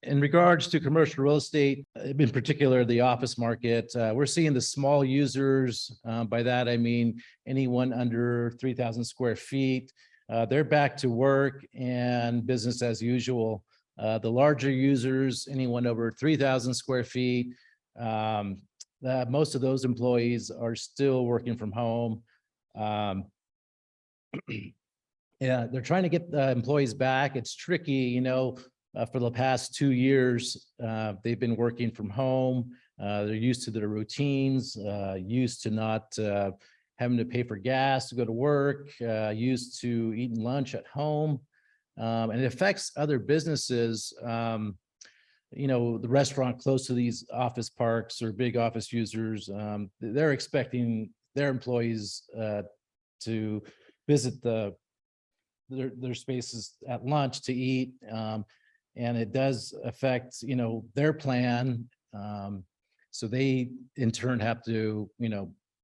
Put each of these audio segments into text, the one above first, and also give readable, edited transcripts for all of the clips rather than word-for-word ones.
In regards to commercial real estate, in particular, the office market, we're seeing the small users. By that, I mean anyone under 3,000 square feet. They're back to work and business as usual. The larger users, anyone over 3,000 square feet, most of those employees are still working from home. Yeah, they're trying to get the employees back. It's tricky, for the past 2 years, they've been working from home. They're used to their routines, used to not having to pay for gas to go to work, used to eating lunch at home. And it affects other businesses. The restaurant close to these office parks or big office users, they're expecting their employees to visit their spaces at lunch to eat. And it does affect, their plan. So they in turn have to,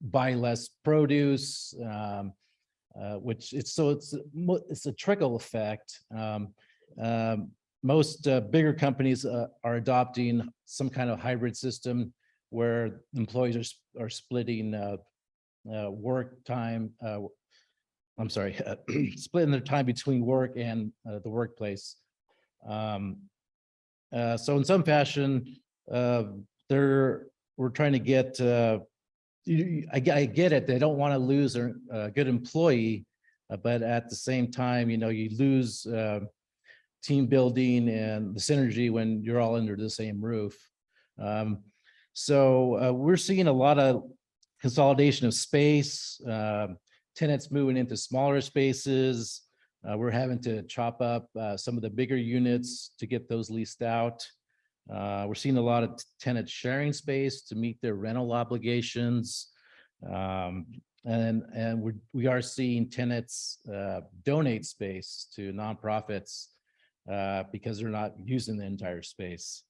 buy less produce, which it's a trickle effect. Most bigger companies are adopting some kind of hybrid system where employees are splitting work time. Splitting their time between work and the workplace. So in some fashion, we're trying to get, I get it. They don't want to lose a good employee, but at the same time, you lose team building and the synergy when you're all under the same roof. So we're seeing a lot of consolidation of space, tenants moving into smaller spaces. We're having to chop up some of the bigger units to get those leased out. We're seeing a lot of tenants sharing space to meet their rental obligations. And we are seeing tenants donate space to nonprofits because they're not using the entire space.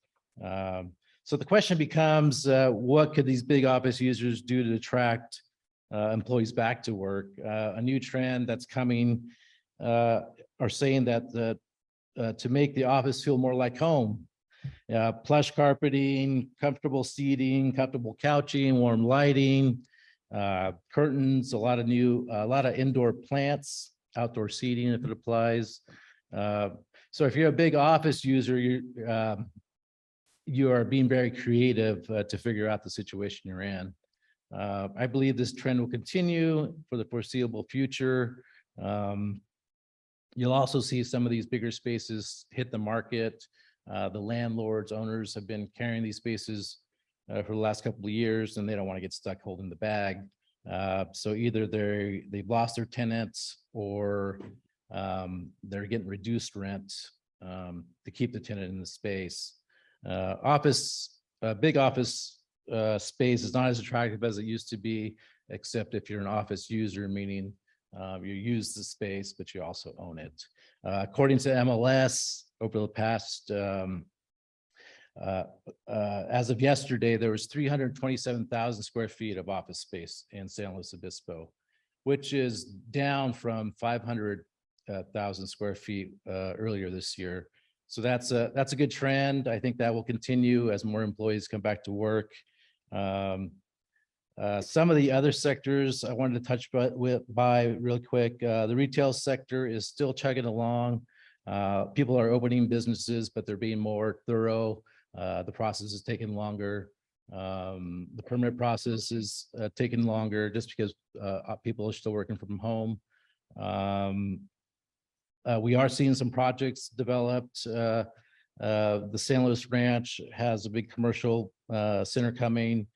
So the question becomes, what could these big office users do to attract employees back to work? A new trend that's coming are saying that to make the office feel more like home, plush carpeting, comfortable seating, comfortable couching, warm lighting, curtains, a lot of indoor plants, outdoor seating if it applies. So if you're a big office user, you are being very creative to figure out the situation you're in. I believe this trend will continue for the foreseeable future. You'll also see some of these bigger spaces hit the market. The landlords, owners have been carrying these spaces for the last couple of years, and they don't want to get stuck holding the bag. So either they've lost their tenants, or they're getting reduced rent to keep the tenant in the space. Big office space is not as attractive as it used to be, except if you're an office user, meaning you use the space, but you also own it. According to MLS, over the past, as of yesterday, there was 327,000 square feet of office space in San Luis Obispo, which is down from 500,000 square feet earlier this year. So that's a good trend. I think that will continue as more employees come back to work. Some of the other sectors I wanted to touch by real quick. The retail sector is still chugging along. People are opening businesses, but they're being more thorough. The process is taking longer. The permit process is taking longer just because people are still working from home. We are seeing some projects developed. The San Luis Ranch has a big commercial center coming.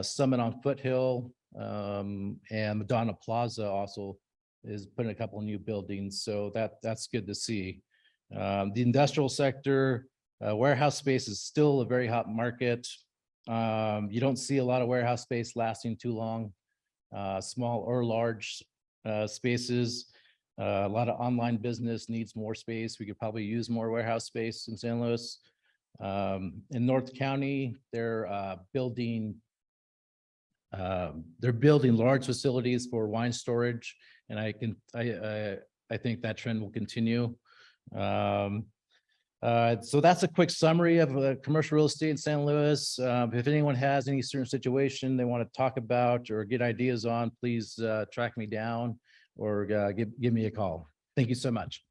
Summit on Foothill and Madonna Plaza also is putting a couple of new buildings, so that's good to see. The industrial sector, warehouse space is still a very hot market. You don't see a lot of warehouse space lasting too long, small or large spaces. A lot of online business needs more space. We could probably use more warehouse space in San Luis. In North County, they're building large facilities for wine storage, and I think that trend will continue. So that's a quick summary of commercial real estate in San Luis. If anyone has any certain situation they want to talk about or get ideas on, please track me down or give me a call. Thank you so much.